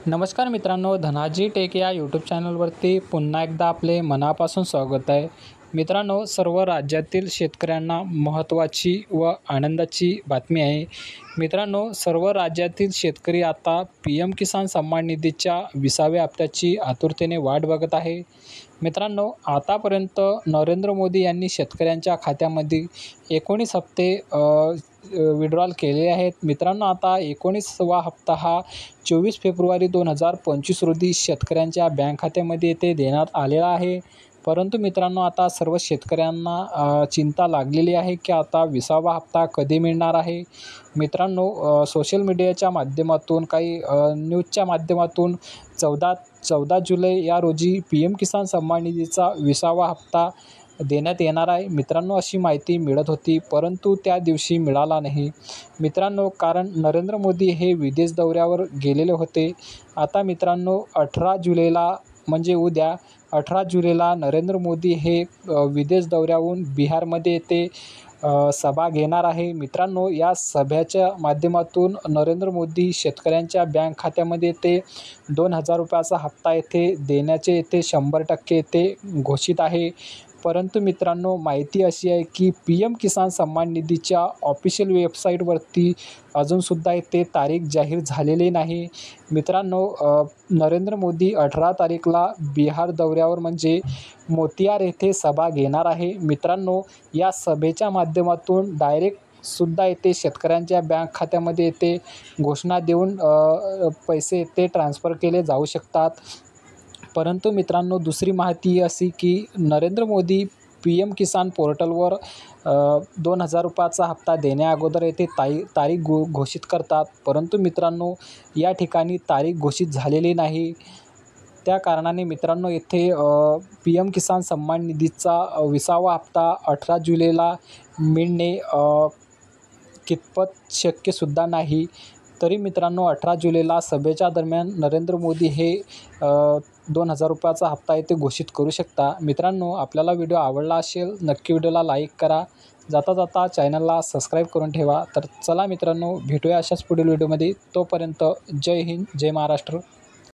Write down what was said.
नमस्कार मित्रांनो, धनाजी टेक या यूट्यूब चॅनलवरती पुन्हा एकदा आपले मनापासून स्वागत आहे. मित्रांनो, सर्व राज्यातील शेतकऱ्यांना महत्त्वाची व आनंदाची बातमी आहे. मित्रांनो, सर्व राज्यातील शेतकरी आता PM किसान सन्मान निधीच्या 20व्या हप्त्याची आतुरतेने वाट बघत आहे. मित्रांनो, आतापर्यंत नरेंद्र मोदी यांनी शेतकऱ्यांच्या खात्यामध्ये 19 हप्ते विड्रॉल केले आहेत. मित्रांनो, आता 19वा हप्ता हा 24 फेब्रुवारी 2025 रोजी शेतकऱ्यांच्या बँक खात्यामध्ये येथे देण्यात आलेला आहे. परंतु मित्रांनो, आता सर्व शेतकऱ्यांना चिंता लागलेली आहे की आता 20वा हप्ता कधी मिळणार आहे. मित्रांनो, सोशल मीडियाच्या माध्यमातून काही न्यूजच्या माध्यमातून 14 जुलै या रोजी PM किसान सन्मान निधीचा 20वा हप्ता देण्यात येणार आहे. मित्रांनो, अशी माहिती मिळत होती, परंतु त्या दिवशी मिळाला नाही. मित्रांनो, कारण नरेंद्र मोदी हे विदेश दौऱ्यावर गेलेले होते. आता मित्रांनो, 18 जुलैला म्हणजे उद्या 18 जुलैला नरेंद्र मोदी हे विदेश दौऱ्याहून बिहारमध्ये येथे सभा घेणार आहे. मित्रांनो, या सभेच्या माध्यमातून नरेंद्र मोदी शेतकऱ्यांच्या बँक खात्यामध्ये ते ₹2000 हप्ता येथे देण्याचे येथे 100% येथे घोषित आहे. परंतु मित्रांनो, माहिती अशी आहे की PM किसान सन्मान निधीच्या ऑफिशियल वेबसाईटवरती अजूनसुद्धा येथे तारीख जाहीर झालेली नाही. मित्रांनो, नरेंद्र मोदी 18 तारीखला बिहार दौऱ्यावर म्हणजे मोतिहार येथे सभा घेणार आहे. मित्रांनो, या सभेच्या माध्यमातून डायरेक्टसुद्धा येथे शेतकऱ्यांच्या बँक खात्यामध्ये येथे घोषणा देऊन पैसे येथे ट्रान्सफर केले जाऊ शकतात. परंतु मित्रांनो, दुसरी माहिती अशी की नरेंद्र मोदी PM किसान पोर्टलवर ₹2000 हप्ता देण्याअगोदर येथे तारीख घोषित करतात. परंतु मित्रांनो, या ठिकाणी तारीख घोषित झालेली नाही. त्या कारणाने मित्रांनो, येथे PM किसान सन्मान निधीचा 20वा हप्ता 18 जुलैला मिळणे कितपत शक्यसुद्धा नाही. तरी मित्रांनो, 18 जुलैला सभेच्या दरम्यान नरेंद्र मोदी हे ₹2000 हप्ता येथे घोषित करू शकता. मित्रांनो, आपल्याला व्हिडिओ आवडला असेल नक्की व्हिडिओला लाईक करा. जाता जाता चॅनलला सबस्क्राईब करून ठेवा. तर चला मित्रांनो, भेटूया अशाच पुढील व्हिडिओमध्ये. तोपर्यंत जय हिंद, जय महाराष्ट्र.